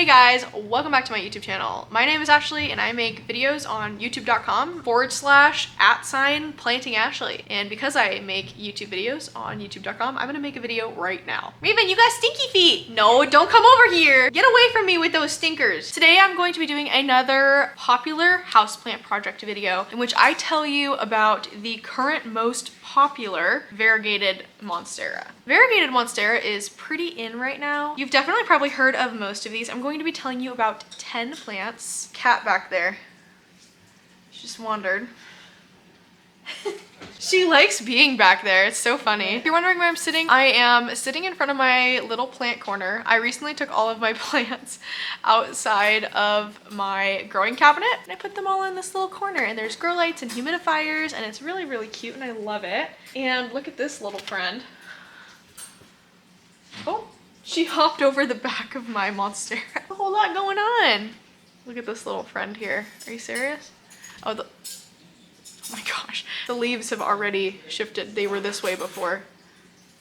Hey guys, welcome back to my YouTube channel. My name is Ashley and I make videos on youtube.com/@plantingashley. And because I make YouTube videos on youtube.com, I'm gonna make a video right now. Raven, you got stinky feet. No, don't come over here. Get away from me with those stinkers. Today I'm going to be doing another popular houseplant project video in which I tell you about the current most popular variegated monstera. Variegated monstera is pretty in right now. You've definitely probably heard of most of these. I'm going to be telling you about 10 plants. Cat back there. She just wandered. She likes being back there. It's so funny. If you're wondering where I'm sitting, I am sitting in front of my little plant corner. I recently took all of my plants outside of my growing cabinet and I put them all in this little corner, and there's grow lights and humidifiers, and it's really, really cute and I love it. And look at this little friend. Oh, she hopped over the back of my monstera. A whole lot going on. Look at this little friend here. Are you serious? Oh, oh my gosh, the leaves have already shifted. They were this way before.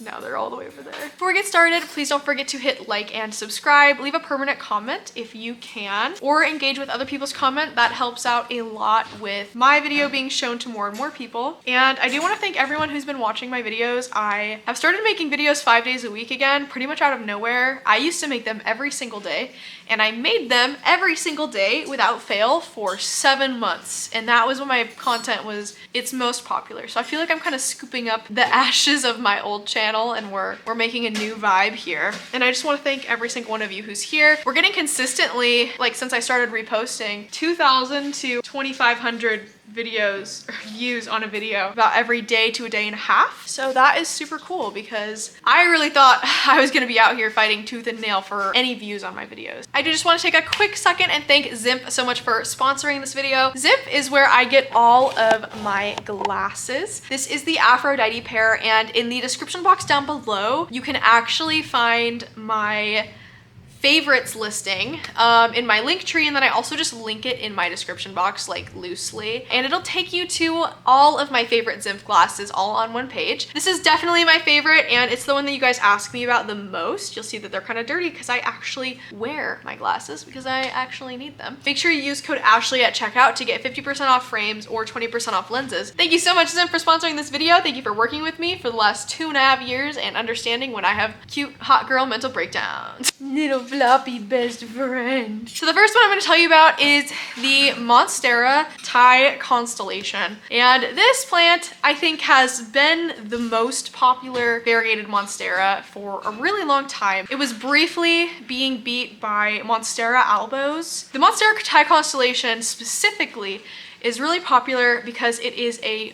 Now they're all the way over there. Before we get started, please don't forget to hit like and subscribe. Leave a permanent comment if you can, or engage with other people's comment. That helps out a lot with my video being shown to more and more people. And I do want to thank everyone who's been watching my videos. I have started making videos 5 days a week again, pretty much out of nowhere. I used to make them every single day, and I made them every single day without fail for 7 months. And that was when my content was its most popular. So I feel like I'm kind of scooping up the ashes of my old channel, and we're making a new vibe here. And I just want to thank every single one of you who's here. We're getting consistently, like since I started reposting, 2,000 to 2,500 videos or views on a video about every day to a day and a half. So that is super cool because I really thought I was gonna be out here fighting tooth and nail for any views on my videos. I do just want to take a quick second and thank Zimp so much for sponsoring this video. Zimp is where I get all of my glasses. This is the Aphrodite pair, and in the description box down below, you can actually find my favorites listing in my link tree, and then I also just link it in my description box like loosely, and it'll take you to all of my favorite Zimp glasses all on one page. This is definitely my favorite, and it's the one that you guys ask me about the most. You'll see that they're kind of dirty because I actually wear my glasses because I actually need them. Make sure you use code Ashley at checkout to get 50% off frames or 20% off lenses. Thank you so much, Zimp, for sponsoring this video. Thank you for working with me for the last 2.5 years and understanding when I have cute hot girl mental breakdowns. Little floppy best friend. So the first one I'm going to tell you about is the Monstera Thai constellation. And this plant, I think, has been the most popular variegated monstera for a really long time. It was briefly being beat by Monstera albos. The Monstera Thai constellation specifically is really popular because it is a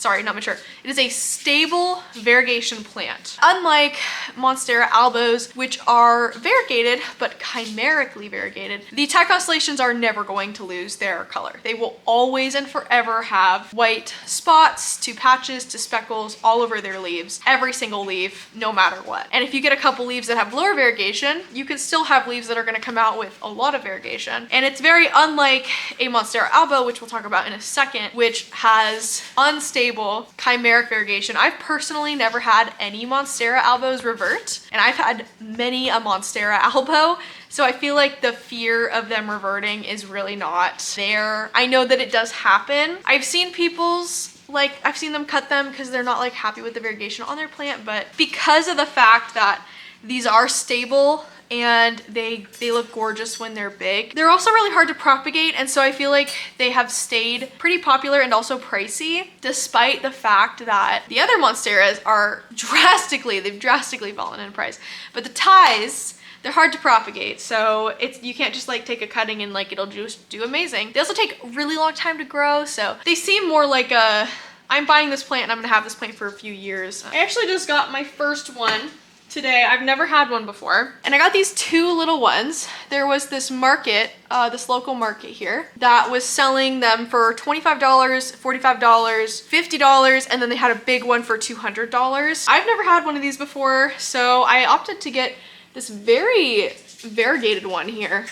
it is a stable variegation plant. Unlike Monstera albos, which are variegated but chimerically variegated, the Thai constellations are never going to lose their color. They will always and forever have white spots to patches to speckles all over their leaves, every single leaf, no matter what. And if you get a couple leaves that have lower variegation, you can still have leaves that are going to come out with a lot of variegation. And it's very unlike a Monstera albo, which we'll talk about in a second, which has unstable chimeric variegation. I've personally never had any Monstera albos revert, and I've had many a Monstera albo, so I feel like the fear of them reverting is really not there. I know that it does happen. I've seen I've seen them cut them because they're not like happy with the variegation on their plant, but because of the fact that these are stable and they look gorgeous when they're big, they're also really hard to propagate, and so I feel like they have stayed pretty popular and also pricey, despite the fact that the other Monsteras are they've drastically fallen in price. But the Thais, they're hard to propagate, so you can't just like take a cutting and like it'll just do amazing. They also take a really long time to grow, so they seem more like I'm buying this plant and I'm gonna have this plant for a few years. I actually just got my first one today. I've never had one before, and I got these two little ones. There was this market, this local market here, that was selling them for $25, $45, $50, and then they had a big one for $200. I've never had one of these before, so I opted to get this very variegated one here.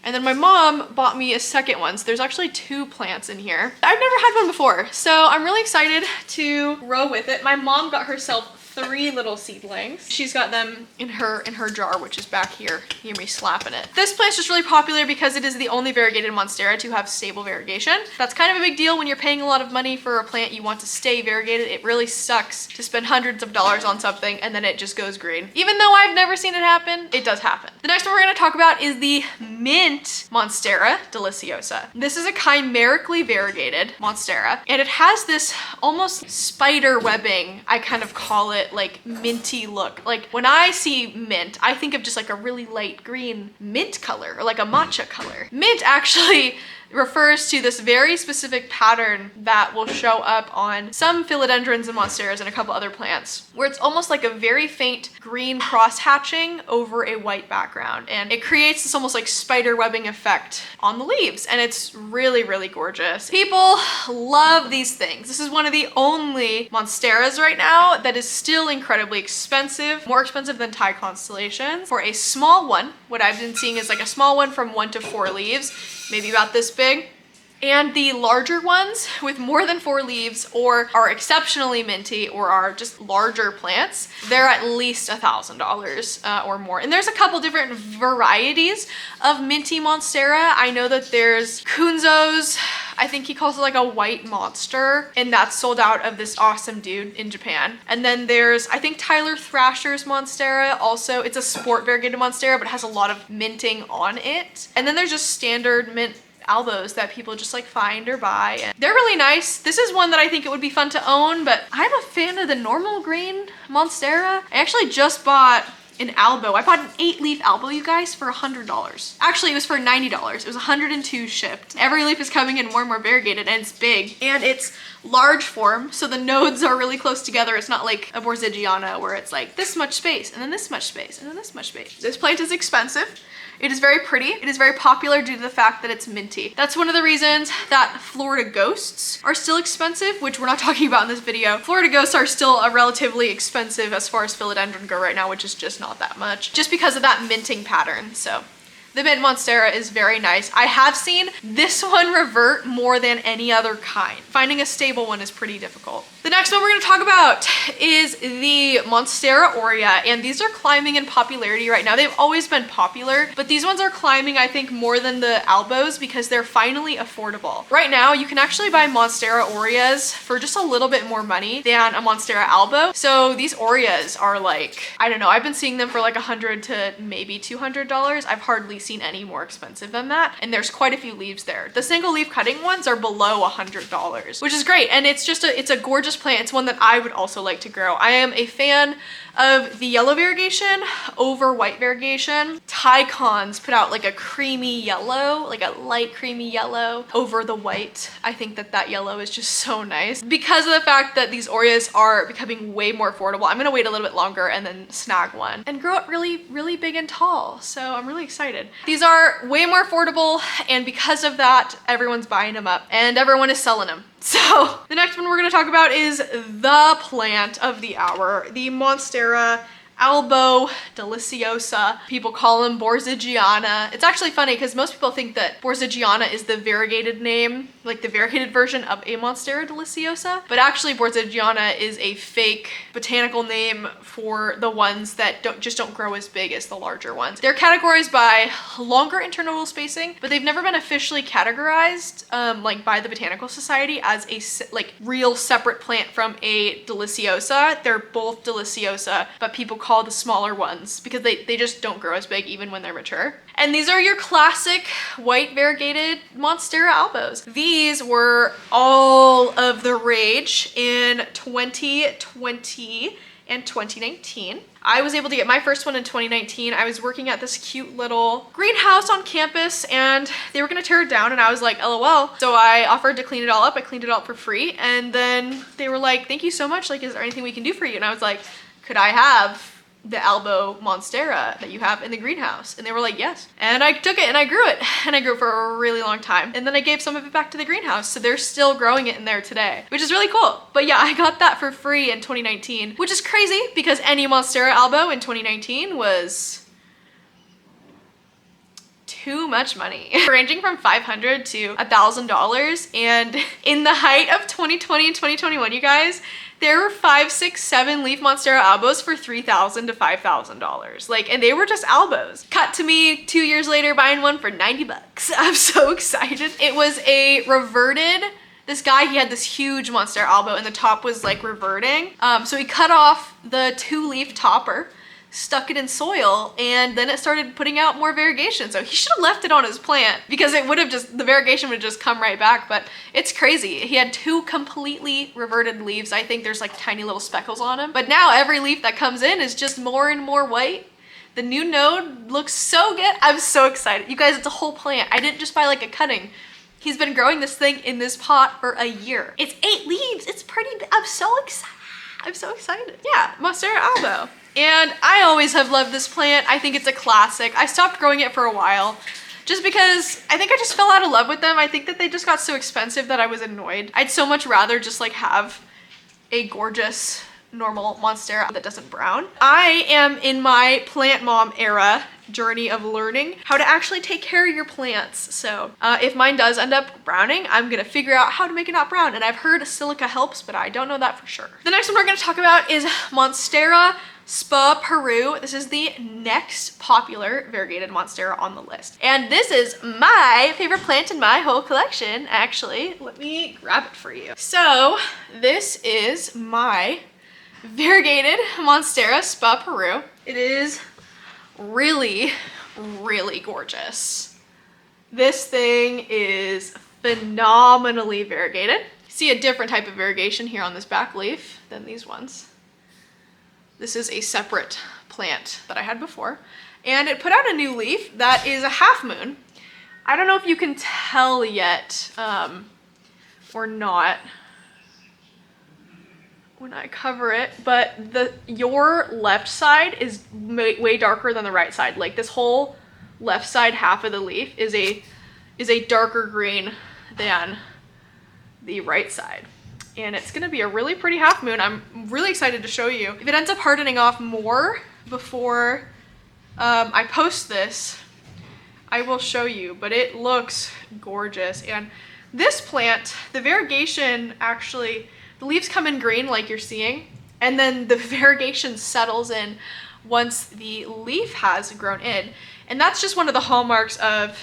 And then my mom bought me a second one. So there's actually 2 plants in here. I've never had one before, so I'm really excited to grow with it. My mom got herself 3 little seedlings. She's got them in her jar, which is back here. You hear me slapping it. This plant's just really popular because it is the only variegated Monstera to have stable variegation. That's kind of a big deal when you're paying a lot of money for a plant you want to stay variegated. It really sucks to spend hundreds of dollars on something and then it just goes green. Even though I've never seen it happen, it does happen. The next one we're going to talk about is the mint Monstera deliciosa. This is a chimerically variegated Monstera, and it has this almost spider webbing, I kind of call it, like minty look. Like when I see mint, I think of just like a really light green mint color or like a matcha color. Mint actually refers to this very specific pattern that will show up on some philodendrons and monsteras and a couple other plants, where it's almost like a very faint green cross hatching over a white background, and it creates this almost like spider webbing effect on the leaves, and it's really, really gorgeous. People love these things. This is one of the only monsteras right now that is still incredibly expensive, more expensive than Thai constellations. For a small one, what I've been seeing is like a small one from 1 to 4 leaves, maybe about this big. And the larger ones with more than 4 leaves or are exceptionally minty or are just larger plants, they're at least $1,000 or more. And there's a couple different varieties of minty Monstera. I know that there's Kunzo's, I think he calls it like a white monster, and that's sold out of this awesome dude in Japan. And then there's, I think, Tyler Thrasher's Monstera. Also, it's a sport variegated Monstera, but it has a lot of minting on it. And then there's just standard mint albos that people just like find or buy, and they're really nice. This is one that I think it would be fun to own, but I'm a fan of the normal green Monstera. I actually just bought an albo. I bought an 8-leaf albo, you guys, for $100. Actually, it was for $90. It was 102 shipped. Every leaf is coming in more and more variegated, and it's big, and it's large form, so the nodes are really close together. It's not like a Borsigiana where it's like this much space and then this much space and then this much space. This plant is expensive. It is very pretty. It is very popular due to the fact that it's minty. That's one of the reasons that Florida ghosts are still expensive, which we're not talking about in this video. Florida ghosts are still a relatively expensive as far as philodendron go right now, which is just not that much, just because of that minting pattern. So the mint Monstera is very nice. I have seen this one revert more than any other kind. Finding a stable one is pretty difficult. The next one we're going to talk about is the Monstera aurea, and these are climbing in popularity right now. They've always been popular, but these ones are climbing, I think, more than the albos because they're finally affordable. Right now, you can actually buy Monstera aureas for just a little bit more money than a Monstera albo. So these aureas are like, I don't know, I've been seeing them for like $100 to maybe $200. I've hardly seen any more expensive than that, and there's quite a few leaves there. The single leaf cutting ones are below $100, which is great, and it's a gorgeous plant. It's one that I would also like to grow. I am a fan of the yellow variegation over white variegation. Thai cons put out like a creamy yellow, like a light creamy yellow over the white. I think that that yellow is just so nice. Because of the fact that these aureas are becoming way more affordable, I'm gonna wait a little bit longer and then snag one and grow it really, really big and tall. So I'm really excited. These are way more affordable, and because of that, everyone's buying them up and everyone is selling them. So the next one we're going to talk about is the plant of the hour, the Monstera albo deliciosa. People call them Borsigiana. It's actually funny because most people think that Borsigiana is the variegated name, like the variegated version of a Monstera deliciosa, but actually Borsigiana is a fake botanical name for the ones that don't grow as big as the larger ones. They're categorized by longer internodal spacing, but they've never been officially categorized like by the Botanical Society as a like real separate plant from a deliciosa. They're both deliciosa, but people call the smaller ones because they just don't grow as big even when they're mature. And these are your classic white variegated Monstera albos. These were all of the rage in 2020 and 2019. I was able to get my first one in 2019. I was working at this cute little greenhouse on campus and they were gonna tear it down and I was like, LOL. So I offered to clean it all up. I cleaned it all up for free. And then they were like, thank you so much. Like, is there anything we can do for you? And I was like, could I have the albo Monstera that you have in the greenhouse? And they were like, yes. And I took it and I grew it, and I grew it for a really long time. And then I gave some of it back to the greenhouse. So they're still growing it in there today, which is really cool. But yeah, I got that for free in 2019, which is crazy because any Monstera albo in 2019 was too much money. Ranging from $500 to $1,000. And in the height of 2020 and 2021, you guys, there were 5, 6, 7 leaf Monstera albos for $3,000 to $5,000. Like, and they were just albos. Cut to me 2 years later buying one for 90 bucks. I'm so excited. It was a reverted, this guy, he had this huge Monstera albo and the top was like reverting. So he cut off the 2-leaf topper, stuck it in soil, and then it started putting out more variegation. So he should have left it on his plant because it would have just, the variegation would just come right back. But it's crazy. He had 2 completely reverted leaves. I think there's like tiny little speckles on them. But now every leaf that comes in is just more and more white. The new node looks so good. I'm so excited. You guys, it's a whole plant. I didn't just buy like a cutting. He's been growing this thing in this pot for a year. It's 8 leaves. It's pretty big. I'm so excited. I'm so excited. Yeah, Monstera albo. And I always have loved this plant. I think it's a classic. I stopped growing it for a while just because I think I just fell out of love with them. I think that they just got so expensive that I was annoyed. I'd so much rather just like have a gorgeous normal Monstera that doesn't brown. I am in my plant mom era journey of learning how to actually take care of your plants. So if mine does end up browning, I'm gonna figure out how to make it not brown. And I've heard silica helps, but I don't know that for sure. The next one we're gonna talk about is Monstera Spa Peru. This is the next popular variegated Monstera on the list. And this is my favorite plant in my whole collection, actually. Let me grab it for you. So this is my variegated Monstera Spa Peru. It is really, really gorgeous. This thing is phenomenally variegated. See a different type of variegation here on this back leaf than these ones. This is a separate plant that I had before, and it put out a new leaf that is a half moon. I don't know if you can tell yet or not when I cover it, but your left side is way darker than the right side. Like this whole left side half of the leaf is a darker green than the right side. And it's gonna be a really pretty half moon. I'm really excited to show you. If it ends up hardening off more before I post this, I will show you, but it looks gorgeous. And this plant, the variegation actually, the leaves come in green like you're seeing, and then the variegation settles in once the leaf has grown in. And that's just one of the hallmarks of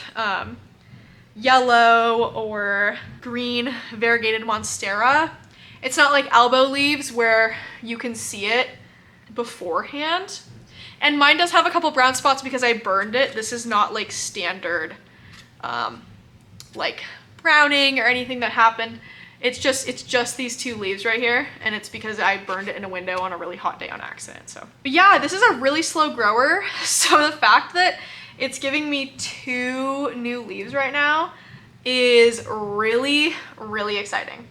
yellow or green variegated Monstera. It's not like albo leaves where you can see it beforehand. And mine does have a couple brown spots because I burned it. This is not like standard like browning or anything that happened. It's just these 2 leaves right here, and it's because I burned it in a window on a really hot day on accident. So, but yeah, this is a really slow grower. So the fact that it's giving me 2 new leaves right now is really, really exciting.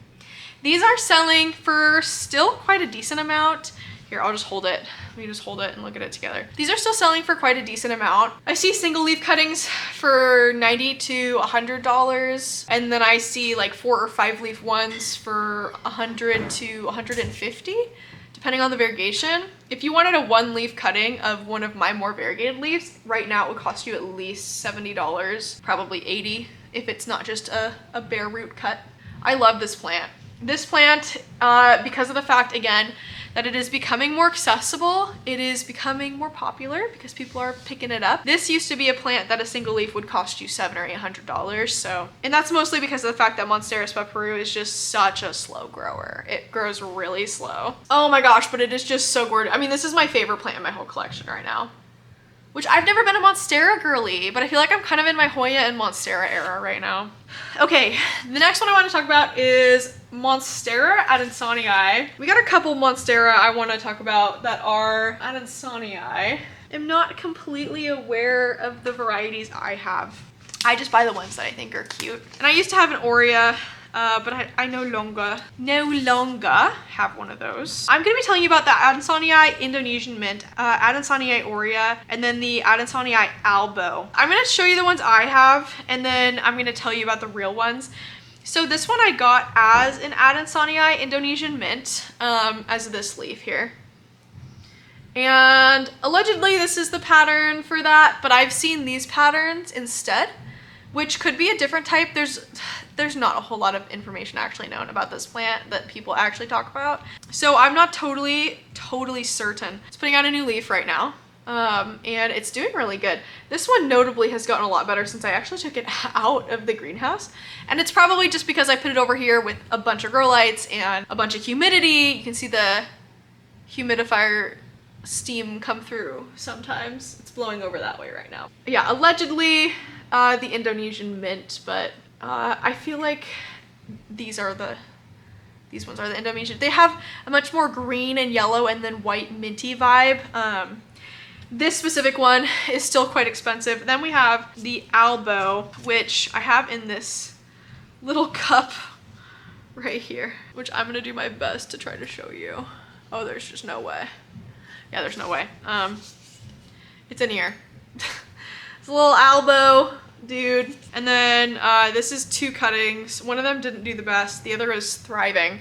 These are selling for still quite a decent amount. Here, I'll just hold it. Let me just hold it and look at it together. These are still selling for quite a decent amount. I see single leaf cuttings for $90 to $100. And then I see like 4 or 5 leaf ones for $100 to $150, depending on the variegation. If you wanted a 1 leaf cutting of one of my more variegated leaves, right now it would cost you at least $70, probably $80 if it's not just a bare root cut. I love this plant. This plant, because of the fact, again, that it is becoming more accessible, it is becoming more popular because people are picking it up. This used to be a plant that a single leaf would cost you $700 or $800. So, and that's mostly because of the fact that Monstera Spa Peru is just such a slow grower. It grows really slow. Oh my gosh, but it is just so gorgeous. I mean, this is my favorite plant in my whole collection right now. Which I've never been a Monstera girly, but I feel like I'm kind of in my Hoya and Monstera era right now. Okay, the next one I want to talk about is Monstera adansonii. We got a couple Monstera I want to talk about that are adansonii. I'm not completely aware of the varieties I have. I just buy the ones that I think are cute. And I used to have an aurea, but I no longer have one of those. I'm gonna be telling you about the adansonii Indonesian mint, adansonii aurea, and then the adansonii albo. I'm gonna show you the ones I have, and then I'm gonna tell you about the real ones. So this one I got as an adansonii Indonesian mint, as this leaf here. And allegedly this is the pattern for that, but I've seen these patterns instead, which could be a different type. There's not a whole lot of information actually known about this plant that people actually talk about. So I'm not totally certain. It's putting out a new leaf right now. And it's doing really good. This one notably has gotten a lot better since I actually took it out of the greenhouse. And it's probably just because I put it over here with a bunch of grow lights and a bunch of humidity. You can see the humidifier steam come through sometimes. It's blowing over that way right now. Yeah, allegedly the Indonesian mint, but I feel like these ones are the Indonesian. They have a much more green and yellow and then white minty vibe. This specific one is still quite expensive. Then we have the albo, which I have in this little cup right here, which I'm gonna do my best to try to show you. Oh, there's just no way. Yeah, there's no way. It's in here. It's a little albo dude. And then this is 2 cuttings. One of them didn't do the best. The other is thriving.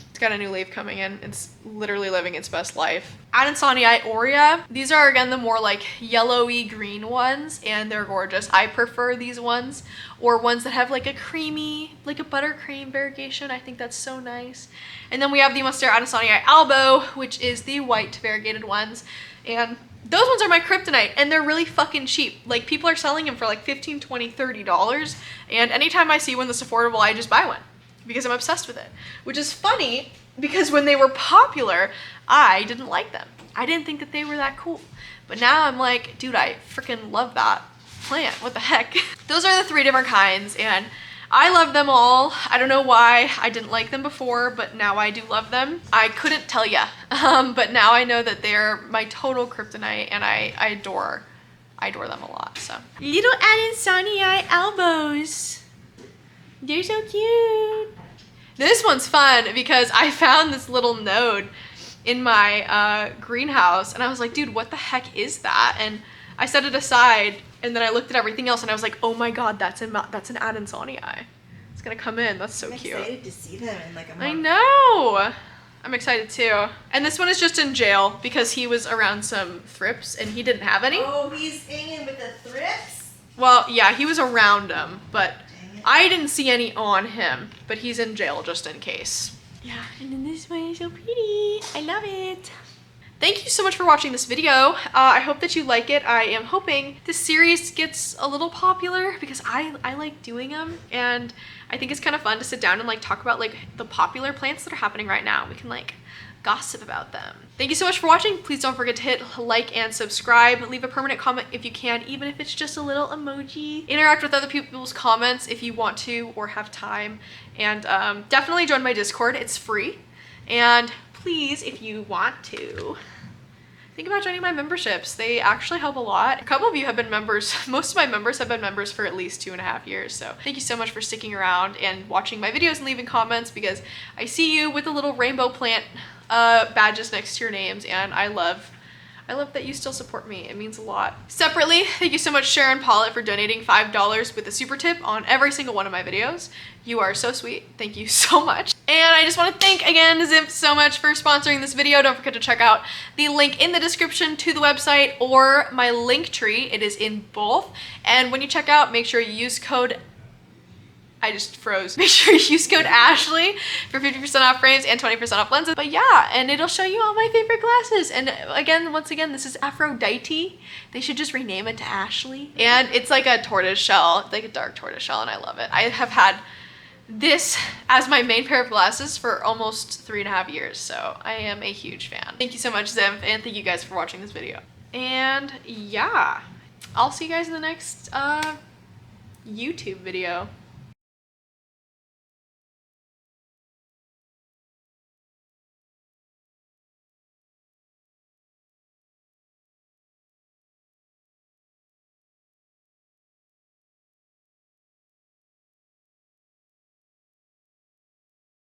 It's got a new leaf coming in. It's literally living its best life. Adansonii aurea. These are again the more like yellowy green ones, and they're gorgeous. I prefer these ones, or ones that have like a creamy, like a buttercream variegation. I think that's so nice. And then we have the Monstera Adansonii albo, which is the white variegated ones. And those ones are my kryptonite, and they're really fucking cheap. Like, people are selling them for like $15, $20, $30. And anytime I see one that's affordable, I just buy one because I'm obsessed with it. Which is funny because when they were popular, I didn't like them. I didn't think that they were that cool. But now I'm like, dude, I freaking love that plant. What the heck? Those are the 3 different kinds, and I love them all. I don't know why I didn't like them before, but now I do love them. I couldn't tell ya, but now I know that they're my total kryptonite, and I adore them a lot. So little Adansonii albos. They're so cute. This one's fun because I found this little node in my greenhouse, and I was like, dude, what the heck is that? And I set it aside, and then I looked at everything else, and I was like, oh my god, that's an adansonii. It's gonna come in. That's so cute. I'm excited to see them in like a month. I know. I'm excited too. And this one is just in jail because he was around some thrips, and he didn't have any. Oh, he's hanging with the thrips? Well, yeah, he was around them, but I didn't see any on him, but he's in jail just in case. Yeah, and then this one is so pretty. I love it. Thank you so much for watching this video. I hope that you like it. I am hoping this series gets a little popular because I like doing them, and I think it's kind of fun to sit down and like talk about like the popular plants that are happening right now. We can like gossip about them. Thank you so much for watching. Please don't forget to hit like and subscribe. Leave a permanent comment if you can, even if it's just a little emoji. Interact with other people's comments if you want to or have time. And definitely join my Discord. It's free. And please, if you want to, think about joining my memberships. They actually help a lot. A couple of you have been members. Most of my members have been members for at least 2.5 years. So thank you so much for sticking around and watching my videos and leaving comments, because I see you with the little rainbow plant badges next to your names, and I love that you still support me. It means a lot. Separately, thank you so much Sharon Pollitt for donating $5 with a super tip on every single one of my videos. You are so sweet. Thank you so much. And I just want to thank again Zimp so much for sponsoring this video. Don't forget to check out the link in the description to the website or my link tree. It is in both. And when you check out, make sure you use code Make sure you use code Ashley for 50% off frames and 20% off lenses. But yeah, and it'll show you all my favorite glasses. And again, once again, this is Aphrodite. They should just rename it to Ashley. And it's like a tortoise shell, like a dark tortoise shell, and I love it. I have had this as my main pair of glasses for almost 3.5 years, so I am a huge fan. Thank you so much, Zimp, and thank you guys for watching this video. And yeah, I'll see you guys in the next YouTube video.